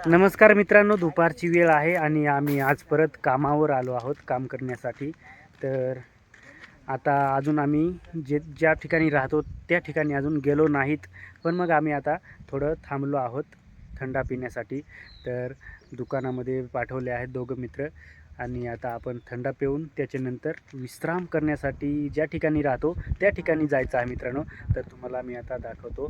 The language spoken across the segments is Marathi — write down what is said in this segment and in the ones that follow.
नमस्कार मित्रांनो, दुपारची वेळ आहे आणि आम्ही आज परत कामावर आलो आहोत काम करण्यासाठी. तर आता अजून आम्ही ज्या ठिकाणी राहतो त्या ठिकाणी अजून गेलो नाहीत, पण मग आम्ही आता थोडं थांबलो आहोत थंडा पिण्यासाठी. तर दुकानामध्ये पाठवले आहेत दोघं मित्र आणि आता आपण थंडा पिऊन त्याच्यानंतर विश्राम करण्यासाठी ज्या ठिकाणी राहतो त्या ठिकाणी जायचं आहे मित्रांनो. तर तुम्हाला मी आता दाखवतो,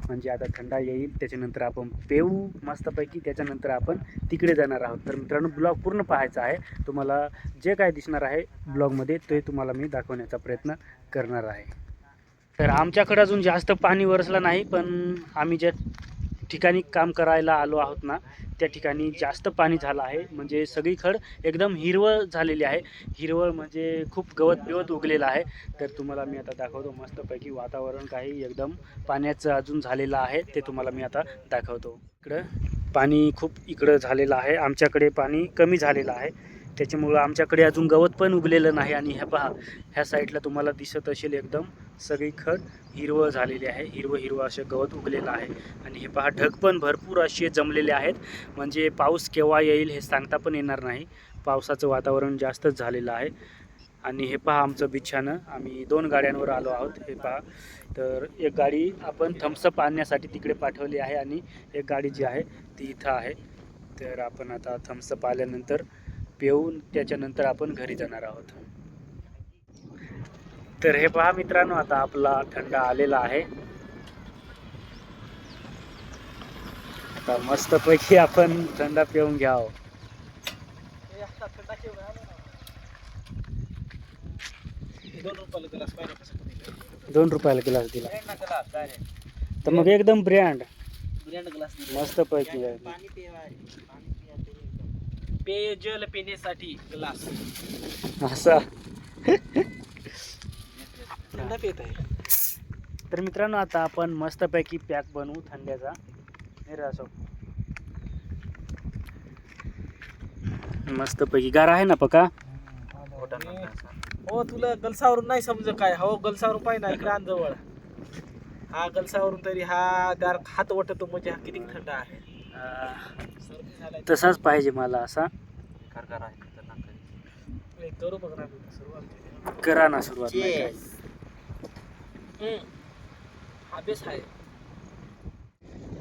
म्हणजे आता थंडा येईल त्याच्यानंतर आपण पेऊ मस्तपैकी, त्याच्यानंतर आपण तिकडे जाणार आहोत. तर मित्रांनो, ब्लॉग पूर्ण पाहायचा आहे. तुम्हाला जे काय दिसणार आहे ब्लॉगमध्ये ते तुम्हाला मी दाखवण्याचा प्रयत्न करणार आहे. तर आमच्याकडे अजून जास्त पाणी वरसलं नाही, पण आम्ही ज्या ठिकाणी काम करायला आलो आहोत ना त्या ठिकाणी जास्त पाणी झालं आहे. म्हणजे सगळीकडं एकदम हिरवळ झालेली आहे. हिरवळ म्हणजे खूप गवत बिवत उगलेलं आहे. तर तुम्हाला मी आता दाखवतो मस्तपैकी वातावरण काही एकदम पाण्याचं अजून झालेलं आहे ते तुम्हाला मी आता दाखवतो. इकडं पाणी खूप इकडं झालेलं आहे, आमच्याकडे पाणी कमी झालेलं आहे. त्याच्यामुळं आमच्याकडे अजून गवत पण उगलेलं नाही. आणि ह्या पहा, ह्या साईडला तुम्हाला दिसत असेल एकदम सगळीकडं हिरवळ झालेली आहे, हिरवं हिरवं असे गवत उगलेलं आहे. आणि हे पहा, ढग पण भरपूर असे जमलेले आहेत. म्हणजे पाऊस केव्हा येईल हे सांगता पण येणार नाही. पावसाचं वातावरण जास्तच झालेलं आहे. आणि हे पहा आमचं बिछानं, आम्ही 2 गाड्यांवर आलो आहोत. हे पहा, तर एक गाडी आपण थम्सअप आणण्यासाठी तिकडे पाठवली आहे आणि एक गाडी जी आहे ती इथं आहे. तर आपण आता थम्सअप आल्यानंतर पिऊन त्याच्यानंतर आपण घरी जाणार आहोत. तर हे पहा मित्रांनो, आता आपला थंडा आलेला आहे. आता मस्तपैकी आपण थंडा पिऊन घ्यावं. 2 रुपयाला ग्लास दिला तर मग एकदम ब्रँड मस्तपैकी आहे. पेयजल पिण्यासाठी ग्लास असा. थंड पित आहे. तर मित्रांनो, आता आपण मस्तपैकी पॅक बनवू थंड्याचा. मस्तपैकी गार आहे ना पका. हो, तुला गलसावरून नाही समज काय. हो, गलसावरून पाहिजे ना, इकडे आण जवळ. हा गलसावरून तरी हा दार हात वाटतो म्हणजे हा किती थंड आहे. तसाच पाहिजे मला असा. करू बघ ना सुरुवात. करा ना सुरुवात. नाही काय. हा बेस आहे.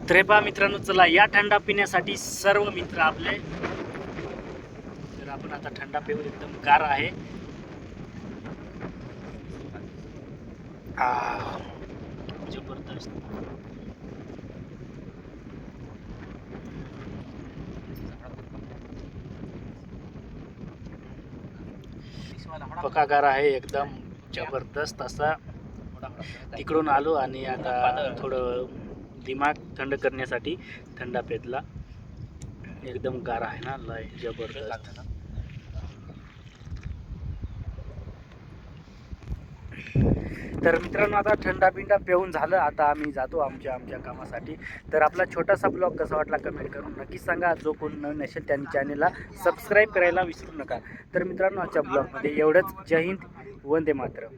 तर हे पहा मित्रांनो, चला या थंडा पिण्यासाठी सर्व मित्र आपले. तर आपण आता थंडा पिऊ, एकदम गार आहे. जबरदस्त. पक्का गार आहे, एकदम जबरदस्त असा. तिकडून आलो आणि आता थोडं दिमाग थंड करण्यासाठी थंडा पेतला. एकदम गार आहे ना, लय जबरदस्त. तर मित्रांनो, आता थंडा बिंडा पिऊन झालं. आता आम्ही जातो आमच्या कामासाठी. तर आपला छोटासा ब्लॉग कसा वाटला कमेंट करून नक्की सांगा. जो कोण नवीन असेल त्यांनी चॅनेलला सबस्क्राईब करायला विसरू नका. तर मित्रांनो, आजच्या ब्लॉगमध्ये एवढंच. जय हिंद, वंदे मातरम.